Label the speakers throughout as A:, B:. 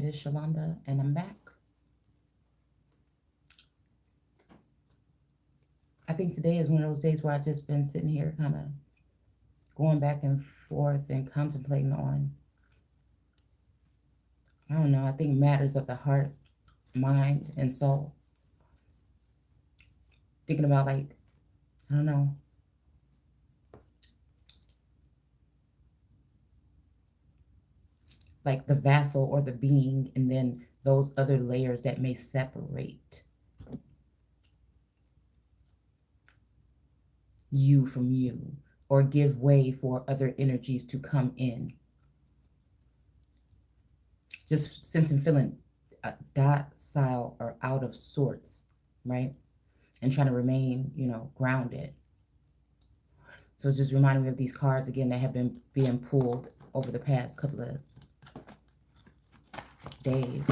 A: is Shalonda, and I'm back. I think today is one of those days where I've just been sitting here kind of going back and forth and contemplating on, I don't know, I think matters of the heart, mind, and soul. Thinking about, like, I don't know, like the vassal or the being, and then those other layers that may separate you from you or give way for other energies to come in. Just sensing feeling docile or out of sorts, right? And trying to remain, grounded. So it's just reminding me of these cards again that have been being pulled over the past couple of days.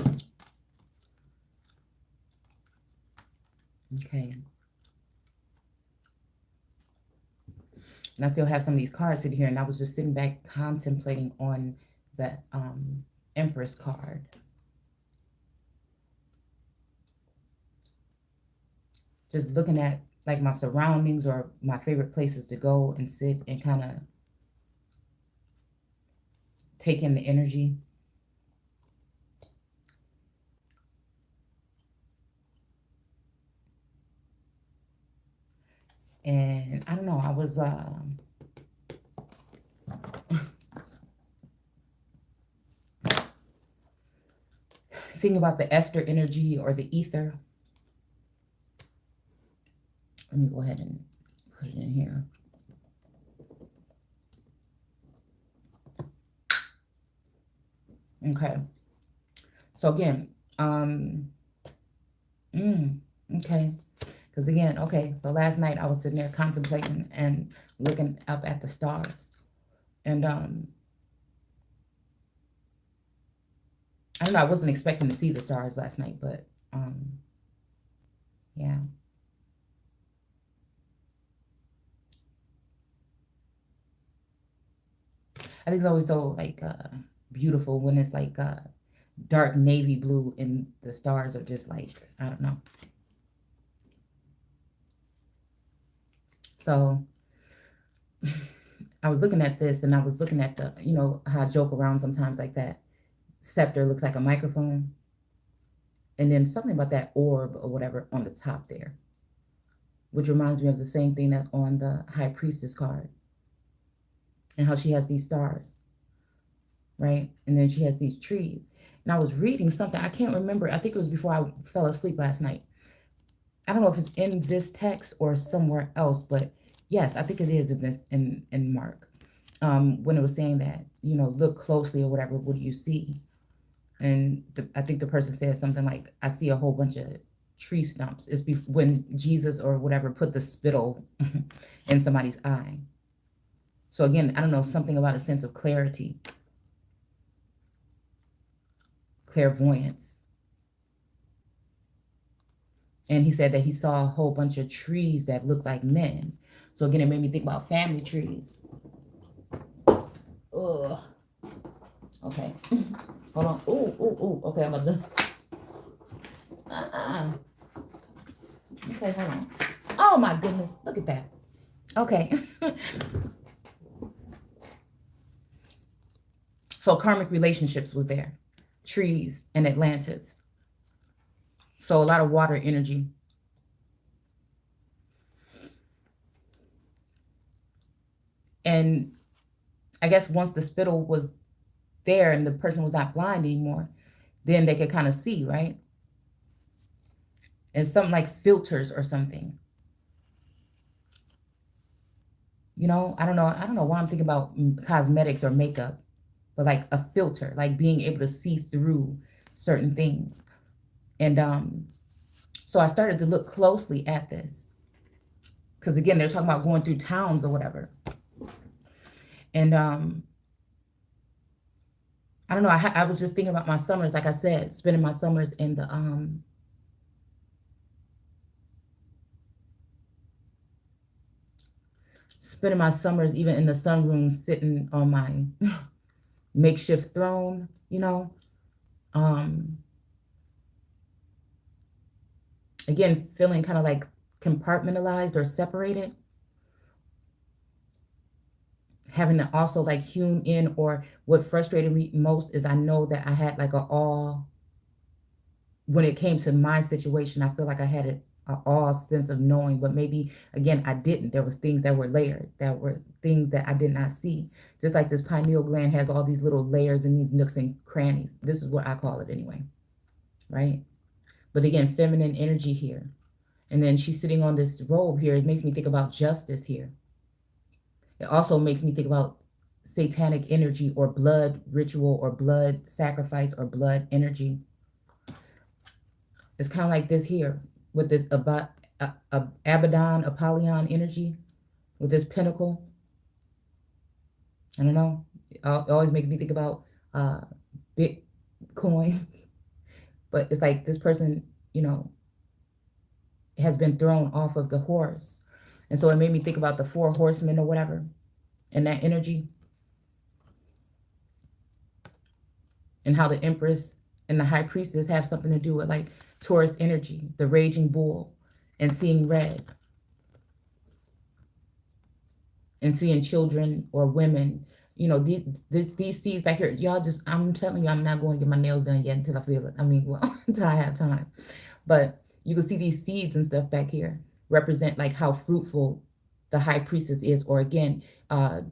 A: Okay. And I still have some of these cards sitting here, and I was just sitting back contemplating on the Empress card. Just looking at like my surroundings or my favorite places to go and sit and kind of take in the energy. And I don't know, I was thinking about the Esther energy or the ether. Let me go ahead and put it in here. Okay. So again, okay. Because again, okay, so last night I was sitting there contemplating and looking up at the stars. And I don't know, I wasn't expecting to see the stars last night, but yeah. I think it's always so like beautiful when it's like dark navy blue and the stars are just like, I don't know. So I was looking at this and I was looking at the, how I joke around sometimes like that scepter looks like a microphone. And then something about that orb or whatever on the top there, which reminds me of the same thing that's on the High Priestess card and how she has these stars, right? And then she has these trees. And I was reading something, I can't remember, I think it was before I fell asleep last night. I don't know if it's in this text or somewhere else, but yes, I think it is in this in Mark. When it was saying that, look closely or whatever, what do you see? And I think the person said something like, I see a whole bunch of tree stumps. It's when Jesus or whatever put the spittle in somebody's eye. So again, I don't know, something about a sense of clarity, clairvoyance. And he said that he saw a whole bunch of trees that looked like men. So again, it made me think about family trees. Ugh. Okay. Hold on. Ooh. Okay, I'm about to. Okay, hold on. Oh my goodness. Look at that. Okay. So karmic relationships was there. Trees and Atlantis. So a lot of water energy. And I guess once the spittle was there and the person was not blind anymore, then they could kind of see, right? And something like filters or something. I don't know why I'm thinking about cosmetics or makeup, but like a filter, like being able to see through certain things. And so I started to look closely at this. Because again, they're talking about going through towns or whatever. And I don't know, I was just thinking about my summers, like I said, spending my summers in the spending my summers even in the sunroom, sitting on my makeshift throne, Again, feeling kind of like compartmentalized or separated, having to also like hewn in, or what frustrated me most is I know that I had like a all, when it came to my situation, I feel like I had a all sense of knowing, but maybe again, I didn't. There was things that were layered, that were things that I did not see. Just like this pineal gland has all these little layers and these nooks and crannies. This is what I call it anyway, right? But again, feminine energy here. And then she's sitting on this robe here. It makes me think about justice here. It also makes me think about satanic energy or blood ritual or blood sacrifice or blood energy. It's kind of like this here with this Abaddon, Apollyon energy with this pinnacle. I don't know. It always makes me think about Bitcoin. But it's like this person, you know, has been thrown off of the horse. And so it made me think about the 4 horsemen or whatever, and that energy, and how the Empress and the High Priestess have something to do with like Taurus energy, the raging bull, and seeing red, and seeing children or women. You know, these seeds back here, y'all just, I'm telling you, I'm not going to get my nails done yet until I feel it. I mean, well, until I have time. But you can see these seeds and stuff back here represent like how fruitful the High Priestess is, or again,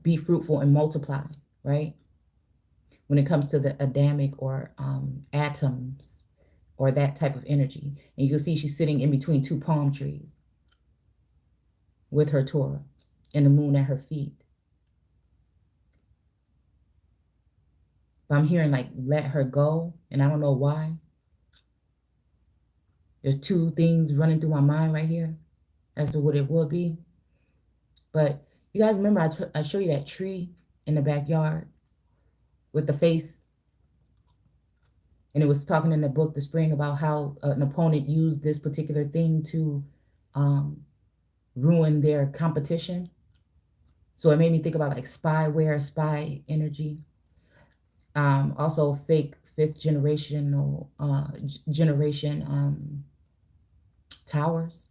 A: be fruitful and multiply, right? When it comes to the Adamic or atoms or that type of energy. And you can see she's sitting in between 2 palm trees with her Torah and the moon at her feet. But I'm hearing like, let her go. And I don't know why. There's 2 things running through my mind right here as to what it would be. But you guys remember I showed you that tree in the backyard with the face? And it was talking in the book, The Spring, about how an opponent used this particular thing to ruin their competition. So it made me think about like spyware, spy energy. Also fake 5th generation towers.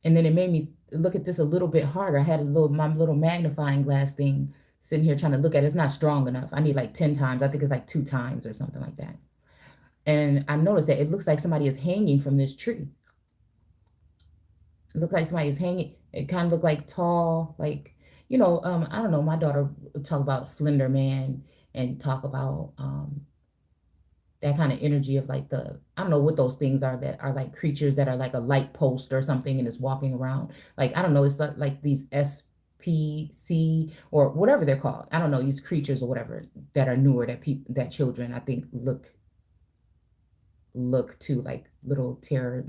A: And then it made me look at this a little bit harder. I had my little magnifying glass thing sitting here trying to look at it. It's not strong enough. I need like 10 times. I think it's like 2 times or something like that. And I noticed that it looks like somebody is hanging from this tree. It looks like somebody is hanging. It kind of looked like tall, like, you know, I don't know. My daughter would talk about Slender Man and talk about that kind of energy of like I don't know what those things are that are like creatures that are like a light post or something and is walking around. Like, I don't know. It's like these SPC or whatever they're called. I don't know, these creatures or whatever that are newer that children, I think, look to like little terror,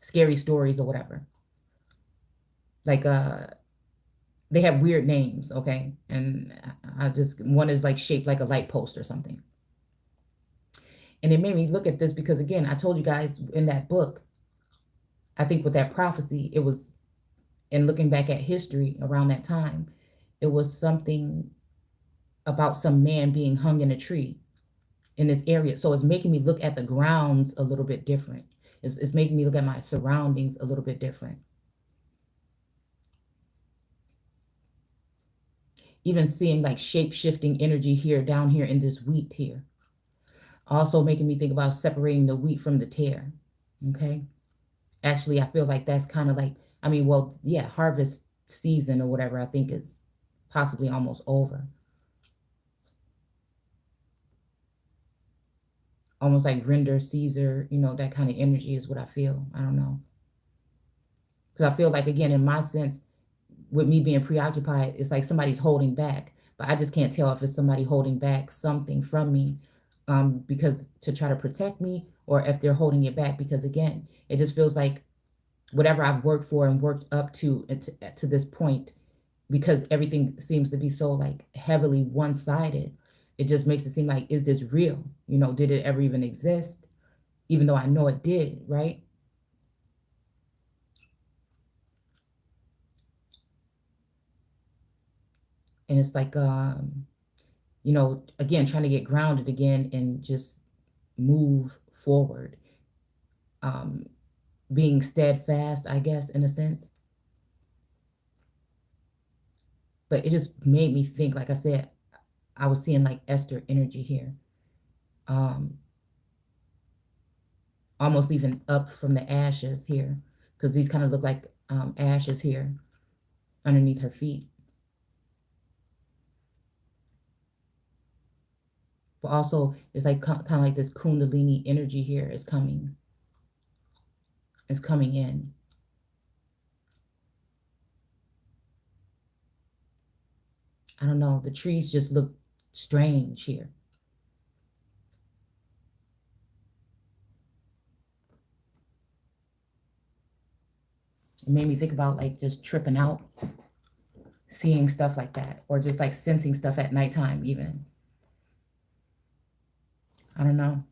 A: scary stories or whatever. Like they have weird names, okay? And one is like shaped like a light post or something. And it made me look at this because, again, I told you guys in that book, I think with that prophecy, it was, and looking back at history around that time, it was something about some man being hung in a tree in this area. So it's making me look at the grounds a little bit different. It's making me look at my surroundings a little bit different. Even seeing like shape-shifting energy here, down here in this wheat here. Also making me think about separating the wheat from the tare, okay? Actually, I feel like that's kind of like, I mean, well, yeah, harvest season or whatever, I think is possibly almost over. Almost like render Caesar, you know, that kind of energy is what I feel. I don't know. Because I feel like, again, in my sense, with me being preoccupied, it's like somebody's holding back. But I just can't tell if it's somebody holding back something from me because to try to protect me, or if they're holding it back because, again, it just feels like whatever I've worked for and worked up to this point, because everything seems to be so like heavily one-sided, it just makes it seem like, is this real? You know, did it ever even exist? Even though I know it did, right? And it's like, you know, again, trying to get grounded again and just move forward. Um, being steadfast, I guess, in a sense. But it just made me think, like I said, I was seeing like Esther energy here. Um, almost even up from the ashes here, because these kind of look like ashes here underneath her feet. But also, it's like kind of like this Kundalini energy here is coming in. I don't know. The trees just look strange here. It made me think about like just tripping out, seeing stuff like that, or just like sensing stuff at nighttime even. I don't know.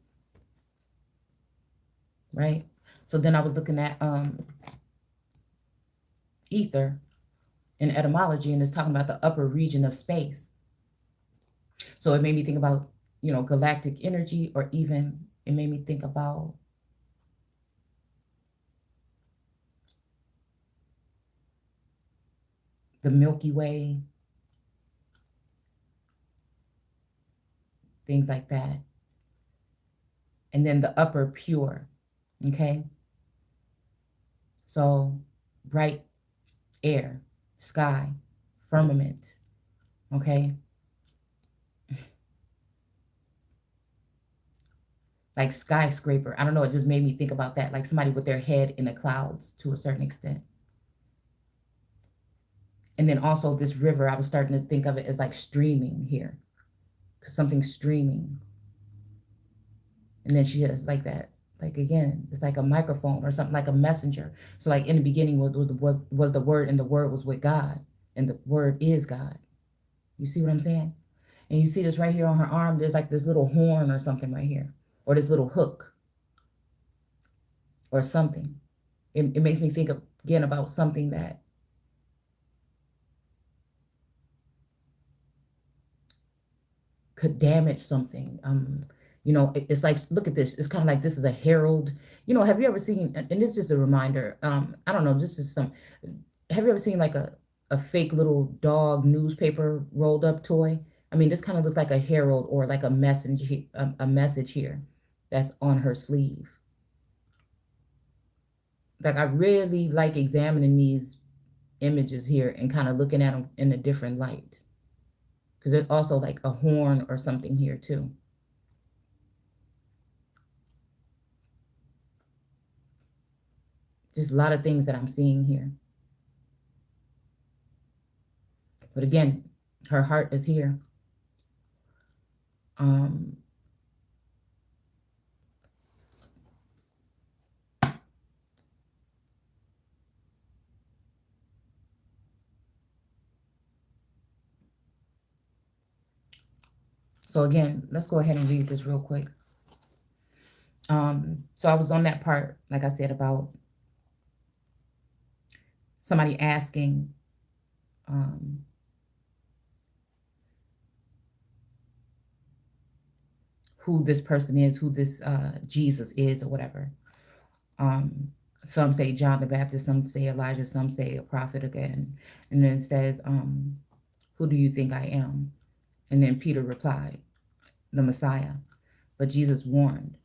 A: Right? So then I was looking at ether in etymology, and it's talking about the upper region of space. So it made me think about, you know, galactic energy, or even it made me think about the Milky Way, things like that. And then the upper pure, okay? So bright air, sky, firmament, okay? Like skyscraper. I don't know, it just made me think about that, like somebody with their head in the clouds to a certain extent. And then also this river, I was starting to think of it as like streaming here, because something's streaming. And then she has like that, like again, it's like a microphone or something, like a messenger. So like in the beginning was the word, and the word was with God, and the word is God. You see what I'm saying? And you see this right here on her arm, there's like this little horn or something right here, or this little hook or something. It makes me think again about something that could damage something. You know, it's like, look at this. It's kind of like this is a herald. You know, have you ever seen, and this is just a reminder, I don't know, this is some, have you ever seen like a fake little dog newspaper rolled up toy? I mean, this kind of looks like a herald or like a message, a message here that's on her sleeve. Like I really like examining these images here and kind of looking at them in a different light. Because there's also like a horn or something here too. Just a lot of things that I'm seeing here. But again, her heart is here. Um, so again, let's go ahead and read this real quick. So I was on that part, like I said, about somebody asking, who this person is, who this Jesus is, or whatever. Some say John the Baptist, some say Elijah, some say a prophet again. And then it says, who do you think I am? And then Peter replied, the Messiah. But Jesus warned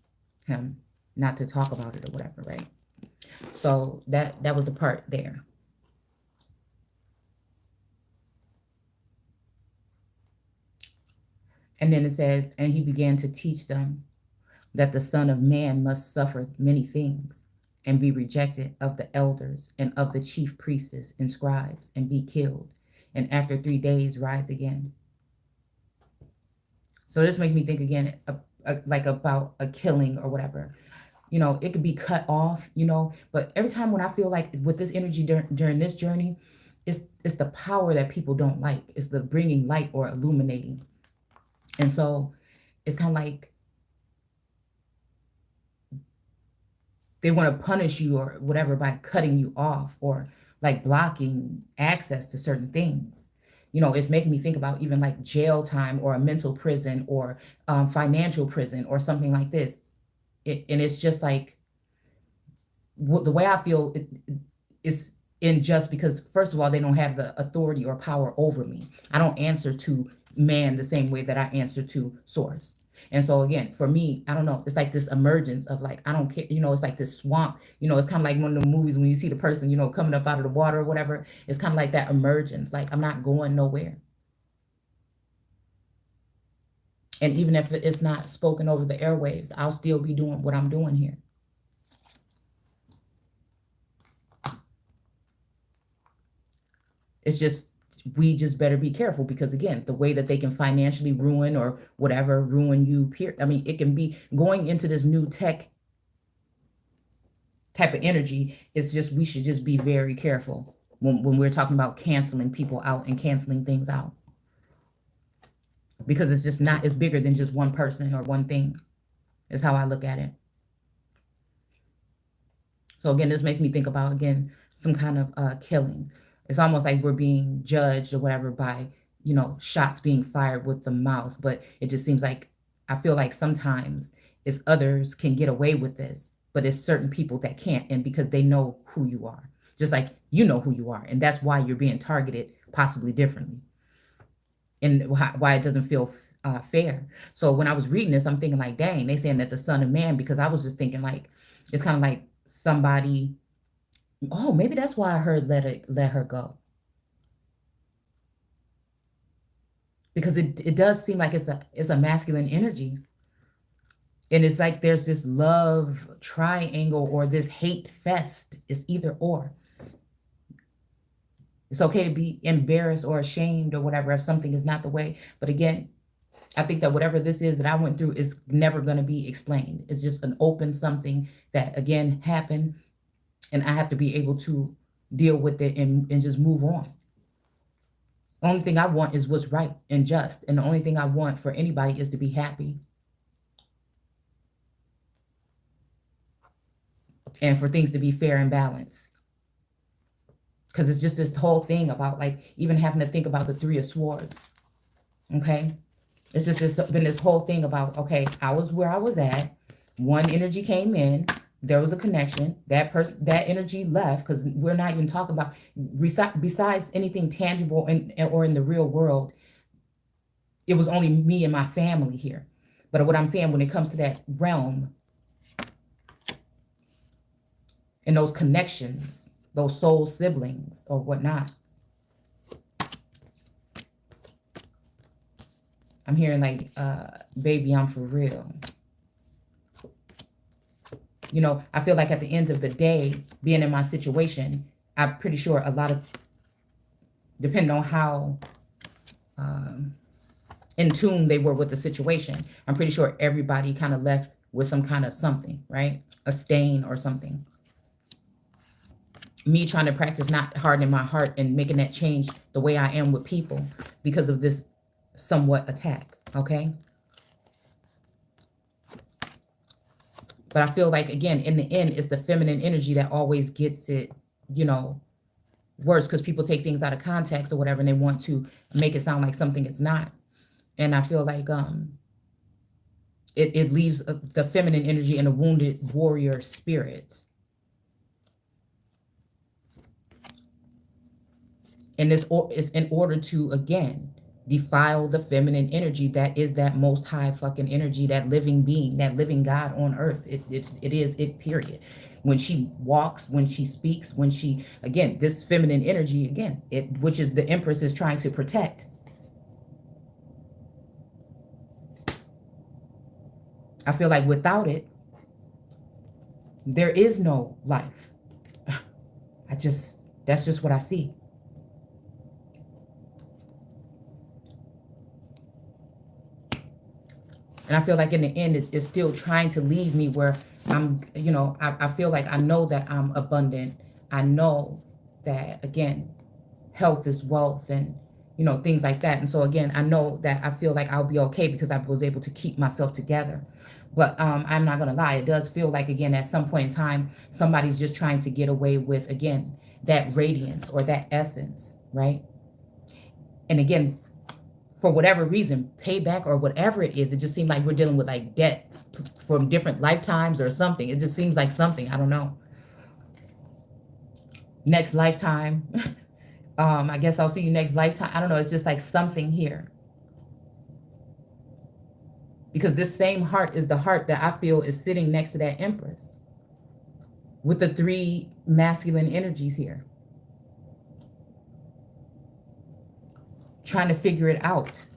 A: him not to talk about it or whatever, right? So that was the part there. And then it says, and he began to teach them that the Son of Man must suffer many things and be rejected of the elders and of the chief priests and scribes and be killed, and after 3 days rise again. So this makes me think again, like about a killing or whatever. You know, it could be cut off, you know, but every time when I feel like with this energy during this journey, it's the power that people don't like. It's the bringing light or illuminating. And so it's kind of like they want to punish you or whatever by cutting you off or like blocking access to certain things. you know, it's making me think about even like jail time or a mental prison or financial prison or something like this. And it's just like the way I feel is unjust because, first of all, they don't have the authority or power over me. I don't answer to man the same way that I answer to source. And so again, for me, I don't know, it's like this emergence of like, I don't care, you know, it's like this swamp, you know, it's kind of like one of the movies when you see the person, you know, coming up out of the water or whatever. It's kind of like that emergence, like I'm not going nowhere. And even if it's not spoken over the airwaves, I'll still be doing what I'm doing here. It's just, we just better be careful because again, the way that they can financially ruin or whatever, ruin you, I mean, it can be going into this new tech type of energy. It's just, we should just be very careful when we're talking about canceling people out and canceling things out. Because it's just not, it's bigger than just one person or one thing, is how I look at it. So again, this makes me think about, again, some kind of killing. It's almost like we're being judged or whatever by, you know, shots being fired with the mouth. But it just seems like, I feel like sometimes it's others can get away with this, but it's certain people that can't. And because they know who you are, just like you know who you are. And that's why you're being targeted possibly differently. And why it doesn't feel fair. So when I was reading this, I'm thinking like, dang, they saying that the Son of Man, because I was just thinking like, it's kind of like somebody, oh, maybe that's why I heard let her go. Because it does seem like it's a masculine energy. And it's like there's this love triangle or this hate fest. It's either or. It's okay to be embarrassed or ashamed or whatever if something is not the way. But again, I think that whatever this is that I went through is never going to be explained. It's just an open something that, again, happened. And I have to be able to deal with it and just move on. The only thing I want is what's right and just. And the only thing I want for anybody is to be happy. And for things to be fair and balanced. Because it's just this whole thing about like even having to think about the Three of Swords. Okay? It's just been this whole thing about, okay, I was where I was at. One energy came in. There was a connection. That that energy left, because we're not even talking about, besides anything tangible or in the real world, it was only me and my family here. But what I'm saying, when it comes to that realm and those connections, those soul siblings or whatnot, I'm hearing like, baby, I'm for real. You know, I feel like at the end of the day, being in my situation, I'm pretty sure a lot of, depending on how in tune they were with the situation, I'm pretty sure everybody kind of left with some kind of something, right? A stain or something. Me trying to practice not hardening my heart and making that change the way I am with people because of this somewhat attack, okay? But I feel like, again, in the end, it's the feminine energy that always gets it, you know, worse, because people take things out of context or whatever, and they want to make it sound like something it's not. And I feel like it leaves the feminine energy in a wounded warrior spirit. And this is in order to, again, defile the feminine energy that is that most high fucking energy, that living being, that living God on earth. It is it, period. When she walks, when she speaks, when she, again, this feminine energy, again, which is the Empress is trying to protect. I feel like without it, there is no life. That's just what I see. And I feel like in the end, it's still trying to leave me where I'm, you know, I feel like I know that I'm abundant. I know that, again, health is wealth and, you know, things like that. And so, again, I know that I feel like I'll be okay because I was able to keep myself together. But I'm not going to lie. It does feel like, again, at some point in time, somebody's just trying to get away with, again, that radiance or that essence, right? And again, for whatever reason, payback or whatever it is, it just seemed like we're dealing with like debt from different lifetimes or something. It just seems like something, I don't know. Next lifetime. I guess I'll see you next lifetime. I don't know. It's just like something here. Because this same heart is the heart that I feel is sitting next to that Empress with the 3 masculine energies here. Trying to figure it out.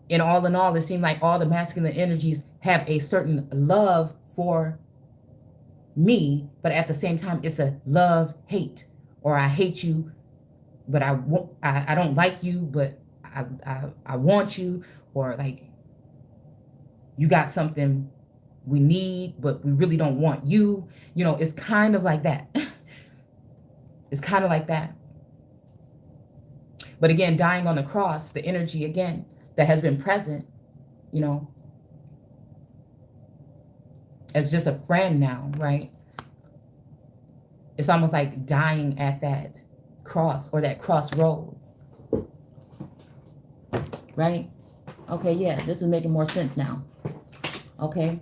A: And all in all, it seemed like all the masculine energies have a certain love for me, but at the same time, it's a love-hate. Or I hate you, but I don't like you, but I want you. Or like, you got something we need, but we really don't want you. You know, it's kind of like that. It's kind of like that. But again, dying on the cross, the energy again that has been present, you know, as just a friend now, right? It's almost like dying at that cross or that crossroads, right? Okay, yeah, this is making more sense now. Okay,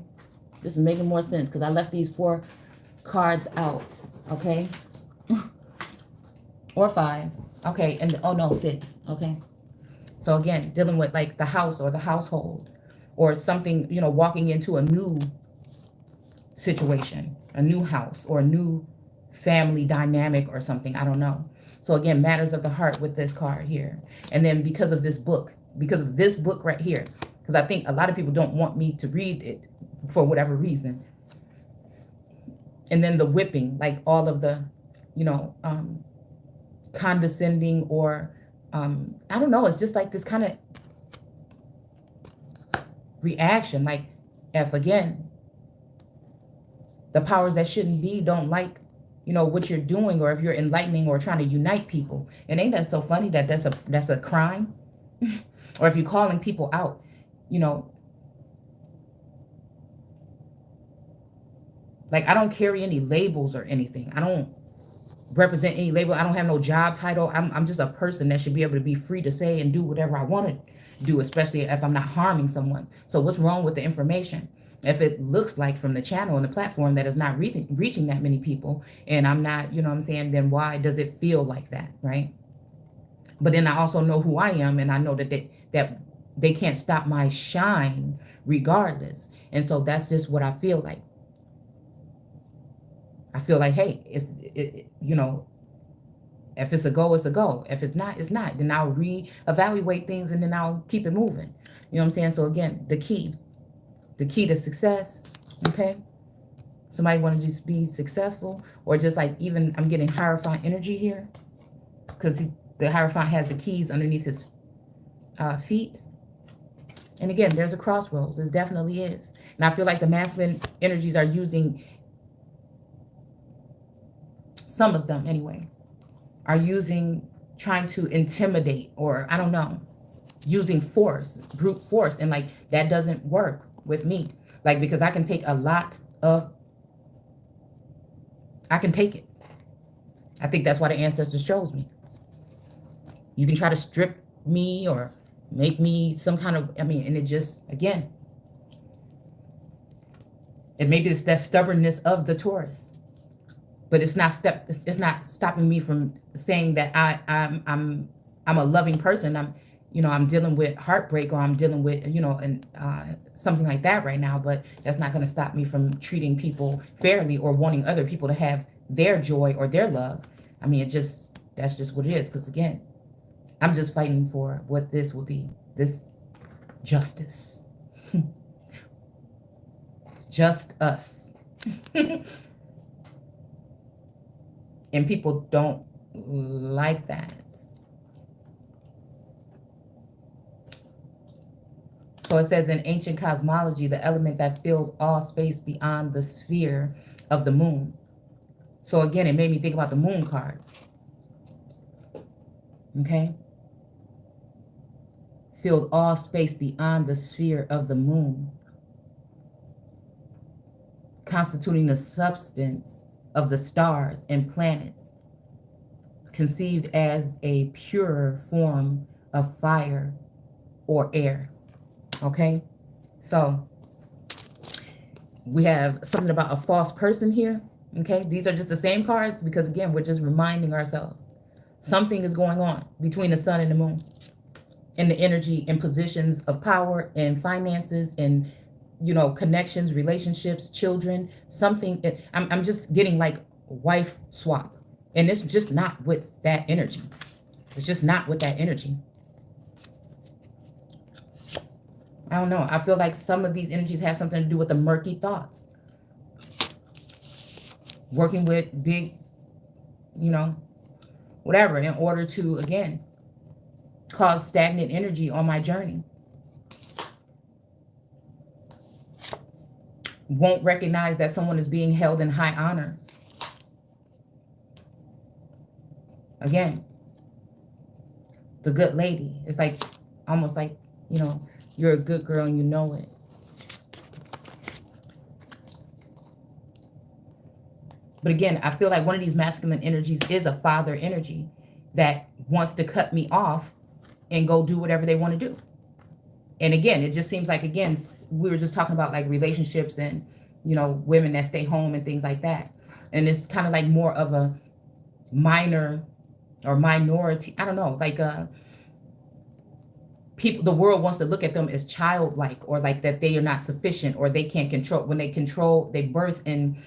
A: this is making more sense because I left these 4 cards out, okay? Or 5, okay, and oh no, 6, okay? So again, dealing with like the house or the household or something, you know, walking into a new situation, a new house or a new family dynamic or something, I don't know. So again, matters of the heart with this card here. And then because of this book right here, because I think a lot of people don't want me to read it for whatever reason. And then the whipping, like all of the, you know, condescending or, I don't know, it's just like this kind of reaction, like if again, the powers that shouldn't be don't like, you know, what you're doing, or if you're enlightening or trying to unite people. And ain't that so funny that that's a crime? Or if you're calling people out, you know, like I don't carry any labels or anything. I don't represent any label. I don't have no job title. I'm just a person that should be able to be free to say and do whatever I want to do, especially if I'm not harming someone. So what's wrong with the information? If it looks like from the channel and the platform that is not reaching that many people, and I'm not, you know what I'm saying, then why does it feel like that, right? But then I also know who I am, and I know that they can't stop my shine regardless. And so that's just what I feel like. I feel like, hey, you know, if it's a go, it's a go. If it's not, it's not. Then I'll reevaluate things and then I'll keep it moving. You know what I'm saying? So again, the key to success, okay? Somebody want to just be successful, or just like, even I'm getting Hierophant energy here because the Hierophant has the keys underneath his feet. And again, there's a crossroads. It definitely is. And I feel like the masculine energies are using, some of them anyway, are using, trying to intimidate, or I don't know, using force, brute force. And like, that doesn't work with me. Like, because I can take a lot of, I can take it. I think that's why the ancestors chose me. You can try to strip me or make me some kind of, I mean, and it just, again, and maybe it's that stubbornness of the Taurus. But it's not stopping me from saying that I'm a loving person. I'm dealing with heartbreak, or I'm dealing with, and something like that right now. But that's not going to stop me from treating people fairly or wanting other people to have their joy or their love. I mean, that's just what it is. Because again, I'm just fighting for what this will be. This justice. Just us. And people don't like that. So it says, in ancient cosmology, the element that filled all space beyond the sphere of the moon. So again, it made me think about the moon card. Okay? Filled all space beyond the sphere of the moon, constituting the substance of the stars and planets, conceived as a pure form of fire or air. Okay, so we have something about a false person here. Okay, these are just the same cards because, again, we're just reminding ourselves something is going on between the sun and the moon, and the energy and positions of power and finances and, you know, connections, relationships, children, something. I'm just getting like wife swap, and it's just not with that energy. It's just not with that energy. I don't know. I feel like some of these energies have something to do with the murky thoughts. Working with big, you know, whatever, in order to, again, cause stagnant energy on my journey. Won't recognize that someone is being held in high honor. Again, the good lady. It's like, almost like, you know, you're a good girl and you know it. But again, I feel like one of these masculine energies is a father energy that wants to cut me off and go do whatever they want to do. And again, it just seems like, again, we were just talking about like relationships and, you know, women that stay home and things like that. And it's kind of like more of a minor or minority, I don't know, like people, the world wants to look at them as childlike, or like that they are not sufficient, or they can't control. When they control, they birth, and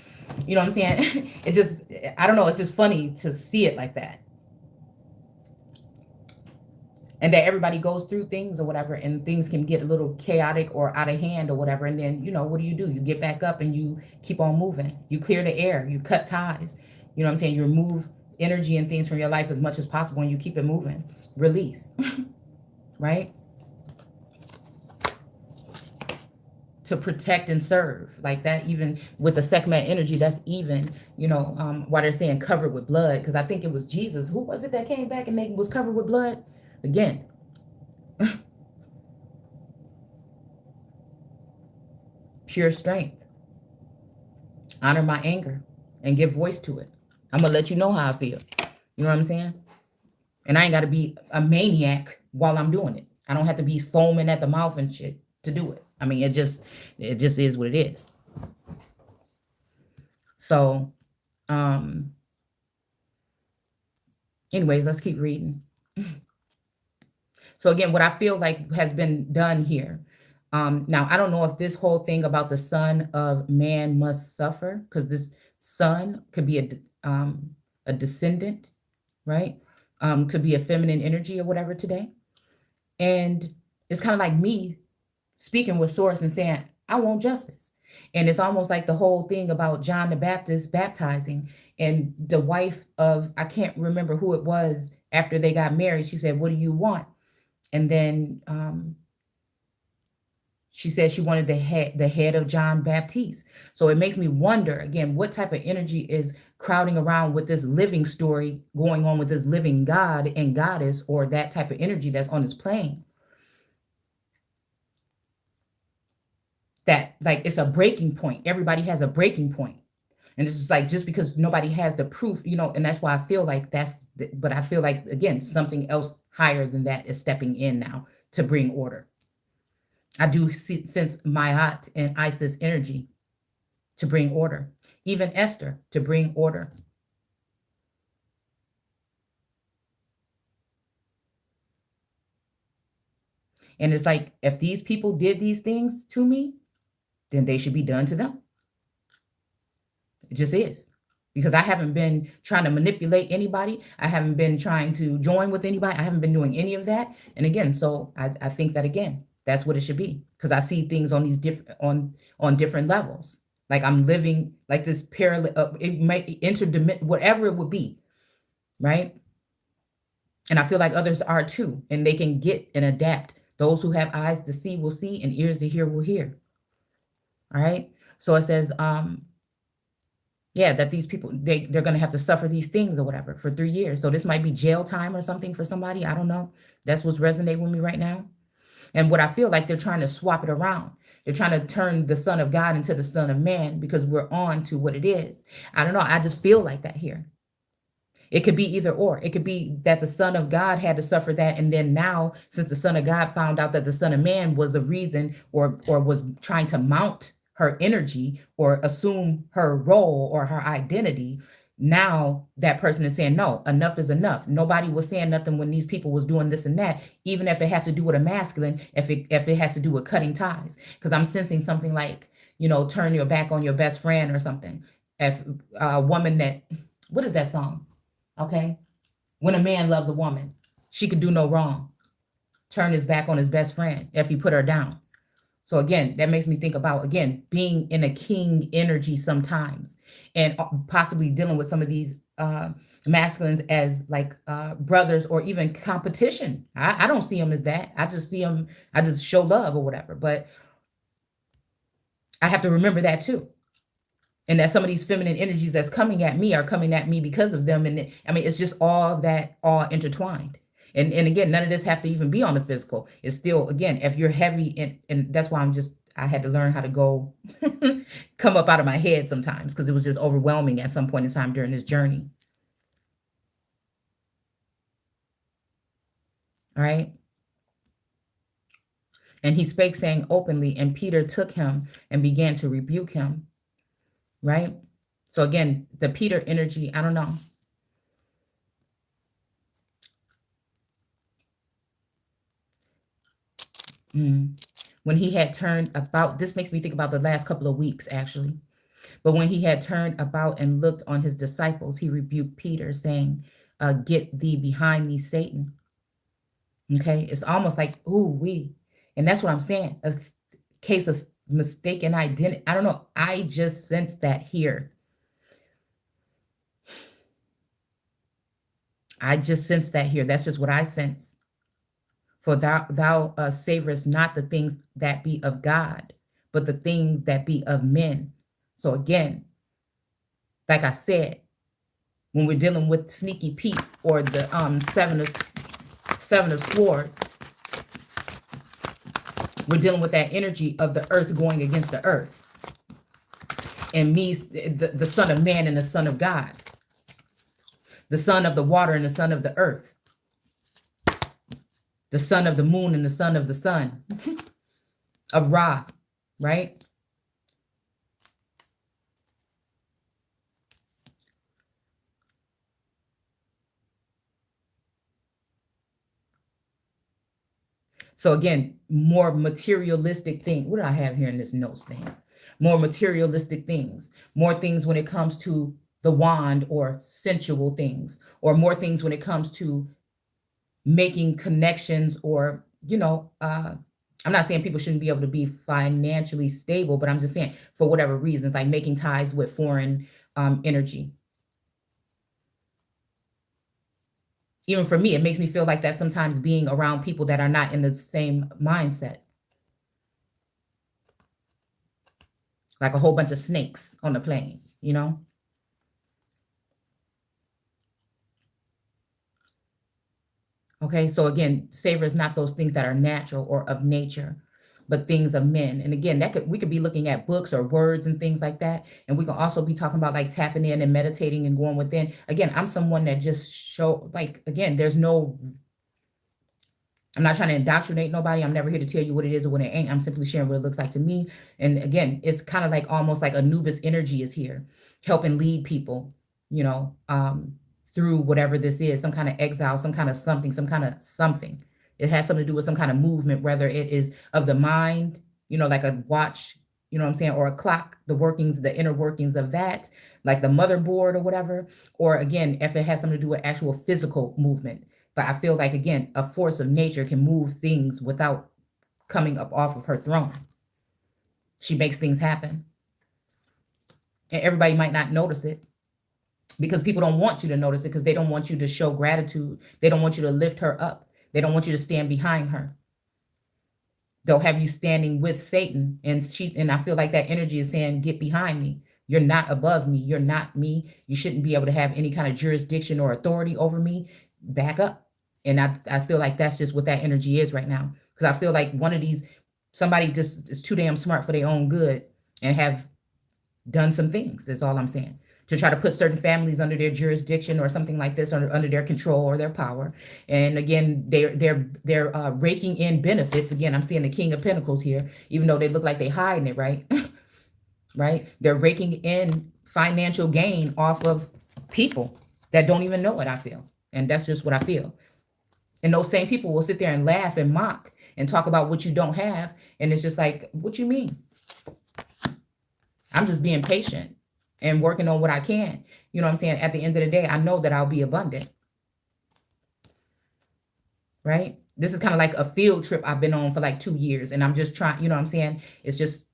A: you know what I'm saying? It just, I don't know, it's just funny to see it like that. And that everybody goes through things or whatever, and things can get a little chaotic or out of hand or whatever. And then, you know, what do? You get back up and you keep on moving. You clear the air, you cut ties. You know what I'm saying? You remove energy and things from your life as much as possible, and you keep it moving. Release, right? To protect and serve, like that. Even with the Sekhmet energy, that's even, you know, why they're saying covered with blood, because I think it was Jesus. Who was it that came back and they was covered with blood? Again, pure strength. Honor my anger and give voice to it. I'm gonna let you know how I feel. You know what I'm saying? And I ain't gotta be a maniac while I'm doing it. I don't have to be foaming at the mouth and shit to do it. I mean, it just is what it is. So, anyways, let's keep reading. So again, what I feel like has been done here. Now, I don't know if this whole thing about the son of man must suffer, because this son could be a descendant, right? Could be a feminine energy or whatever today. And it's kind of like me speaking with source and saying, I want justice. And it's almost like the whole thing about John the Baptist baptizing, and the wife of, I can't remember who it was, after they got married, she said, what do you want? And then she said she wanted the head of John Baptiste. So it makes me wonder, again, what type of energy is crowding around with this living story going on with this living God and goddess, or that type of energy that's on this plane. That, like, it's a breaking point. Everybody has a breaking point. And it's just like, just because nobody has the proof, you know, and that's why I feel like but I feel like, again, something else higher than that is stepping in now to bring order. I do sense Ma'at and Isis energy to bring order. Even Esther to bring order. And it's like, if these people did these things to me, then they should be done to them. It just is. Because I haven't been trying to manipulate anybody. I haven't been trying to join with anybody. I haven't been doing any of that. And again, so I think that, again, that's what it should be. Because I see things on these different, on different levels. Like I'm living like this parallel, it might whatever it would be, right? And I feel like others are too, and they can get and adapt. Those who have eyes to see will see, and ears to hear will hear. All right. So it says, yeah, that these people, they're going to have to suffer these things or whatever for 3 years. So this might be jail time or something for somebody. I don't know. That's what's resonating with me right now. And what I feel like they're trying to swap it around. They're trying to turn the son of God into the son of man, because we're on to what it is. I don't know. I just feel like that here. It could be either or. It could be that the Son of God had to suffer that, and then now, since the Son of God found out that the Son of Man was a reason, or was trying to mount her energy or assume her role or her identity, now that person is saying, no, enough is enough. Nobody was saying nothing when these people was doing this and that, even if it has to do with a masculine, if it has to do with cutting ties. Because I'm sensing something like, turn your back on your best friend or something. If a woman that, what is that song? Okay. When a man loves a woman, she could do no wrong. Turn his back on his best friend if he put her down. So again, that makes me think about, again, being in a king energy sometimes, and possibly dealing with some of these masculines as like brothers or even competition. I don't see them as that. I just see them, I just show love or whatever. But I have to remember that too. And that some of these feminine energies that's coming at me are coming at me because of them. And I mean, it's just all intertwined. And again, none of this have to even be on the physical. It's still, again, if you're heavy, and that's why I had to learn how to go come up out of my head sometimes, because it was just overwhelming at some point in time during this journey. All right. And he spake, saying openly, and Peter took him and began to rebuke him. Right. So again, the Peter energy, I don't know. When he had turned about, this makes me think about the last couple of weeks, actually. But when he had turned about and looked on his disciples, he rebuked Peter, saying, get thee behind me, Satan. Okay. It's almost like, and that's what I'm saying. A case of mistaken identity. I don't know. I just sense that here. That's just what I sense. For thou savorest not the things that be of God, but the things that be of men. So again, like I said, when we're dealing with Sneaky Pete or the seven of swords, we're dealing with that energy of the earth going against the earth, and me, the Son of Man and the Son of God, the son of the water and the son of the earth, the son of the moon and the son of the sun, of Ra, right? So again, more materialistic things. What do I have here in this notes thing? More materialistic things, more things when it comes to the wand or sensual things, or more things when it comes to making connections, or, I'm not saying people shouldn't be able to be financially stable, but I'm just saying for whatever reasons, like making ties with foreign energy. Even for me, it makes me feel like that sometimes, being around people that are not in the same mindset. Like a whole bunch of snakes on the plane, Okay, so again, savor is not those things that are natural or of nature, but things of men. And again, we could be looking at books or words and things like that. And we can also be talking about like tapping in and meditating and going within. Again, I'm someone that just again, I'm not trying to indoctrinate nobody. I'm never here to tell you what it is or what it ain't. I'm simply sharing what it looks like to me. And again, it's kind of like almost like Anubis energy is here, helping lead people, through whatever this is, some kind of exile, some kind of something. It has something to do with some kind of movement, whether it is of the mind, like a watch, you know what I'm saying, or a clock, the inner workings of that, like the motherboard or whatever. Or again, if it has something to do with actual physical movement. But I feel like, again, a force of nature can move things without coming up off of her throne. She makes things happen. And everybody might not notice it, because people don't want you to notice it, because they don't want you to show gratitude. They don't want you to lift her up. They don't want you to stand behind her. They'll have you standing with Satan. And I feel like that energy is saying, get behind me. You're not above me. You're not me. You shouldn't be able to have any kind of jurisdiction or authority over me. Back up. And I feel like that's just what that energy is right now. Because I feel like somebody just is too damn smart for their own good and have done some things. That's all I'm saying. to try to put certain families under their jurisdiction or something like this, under their control or their power. And again, they're raking in benefits. Again, I'm seeing the King of Pentacles here, even though they look like they hiding it, right? Right? They're raking in financial gain off of people that don't even know it, I feel. And that's just what I feel. And those same people will sit there and laugh and mock and talk about what you don't have. And it's just like, what you mean? I'm just being patient and working on what I can. You know what I'm saying? At the end of the day, I know that I'll be abundant. Right? This is kind of like a field trip I've been on for like 2 years. And I'm just trying, you know what I'm saying? It's just,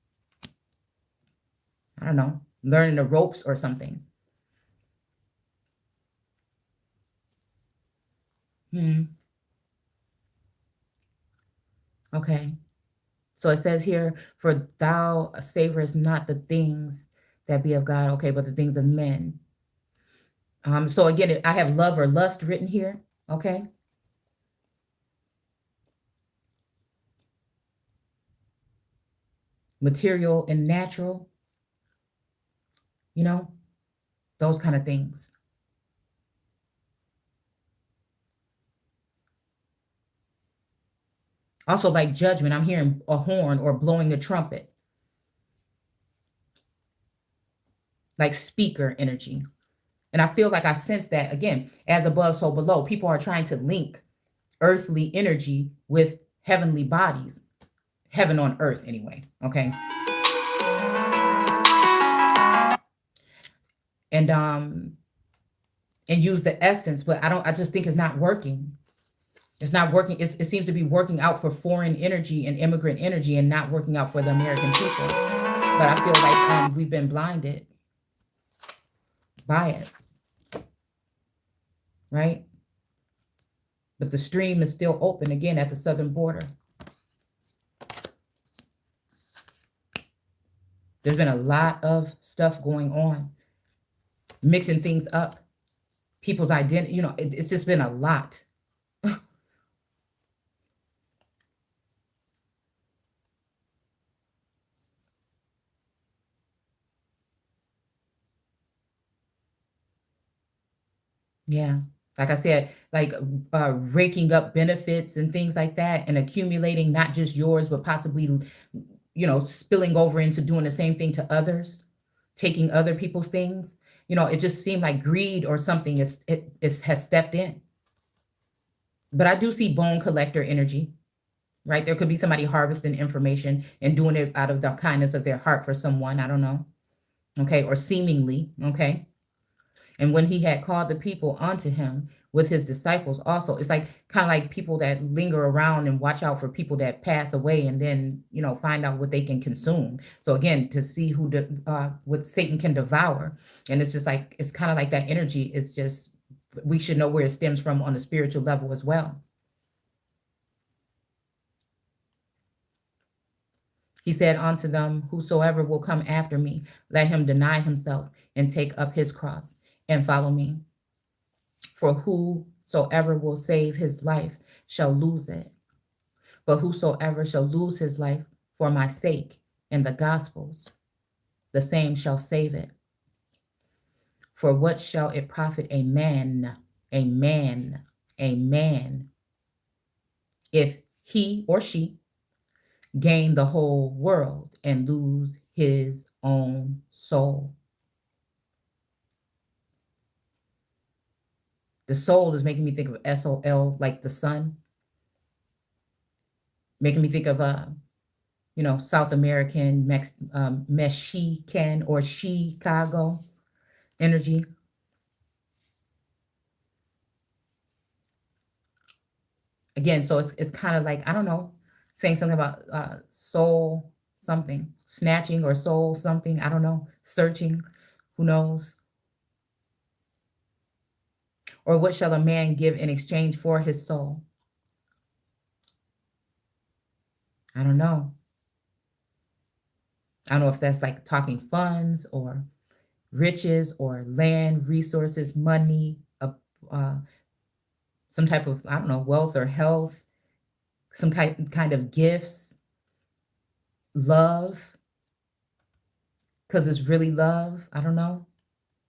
A: I don't know, learning the ropes or something. Okay. So it says here, for thou savorest not the things that be of God, okay, but the things of men. So again, I have love or lust written here, okay? Material and natural, you know, those kind of things. Also, like judgment, I'm hearing a horn or blowing a trumpet. Like speaker energy. And I feel like I sense that, again, as above, so below. People are trying to link earthly energy with heavenly bodies. Heaven on earth, anyway, okay? And use the essence, but I just think it's not working. It's not working. It seems to be working out for foreign energy and immigrant energy and not working out for the American people. But I feel like we've been blinded by it. Right? But the stream is still open again at the southern border. There's been a lot of stuff going on, mixing things up, people's identity, you know, it's just been a lot. Yeah. Like I said, like raking up benefits and things like that and accumulating not just yours, but possibly, you know, spilling over into doing the same thing to others, taking other people's things. You know, it just seemed like greed or something has stepped in. But I do see bone collector energy, right? There could be somebody harvesting information and doing it out of the kindness of their heart for someone. I don't know. Okay. Or seemingly. Okay. And when he had called the people unto him with his disciples also, it's like kind of like people that linger around and watch out for people that pass away and then, you know, find out what they can consume. So again, to see what Satan can devour. And it's just like, it's kind of like that energy is just, we should know where it stems from on a spiritual level as well. He said unto them, whosoever will come after me, let him deny himself and take up his cross and follow me. For whosoever will save his life shall lose it. But whosoever shall lose his life for my sake and the gospel's, the same shall save it. For what shall it profit a man, if he or she gain the whole world and lose his own soul? The soul is making me think of SOL, like the sun. Making me think of, you know, South American, Mexican or Chicago energy. Again, so it's kind of like, I don't know, saying something about soul something, snatching or soul something, I don't know, searching, who knows? Or what shall a man give in exchange for his soul? I don't know. I don't know if that's like talking funds or riches or land, resources, money, some type of, I don't know, wealth or health, some kind of gifts, love, because it's really love. I don't know.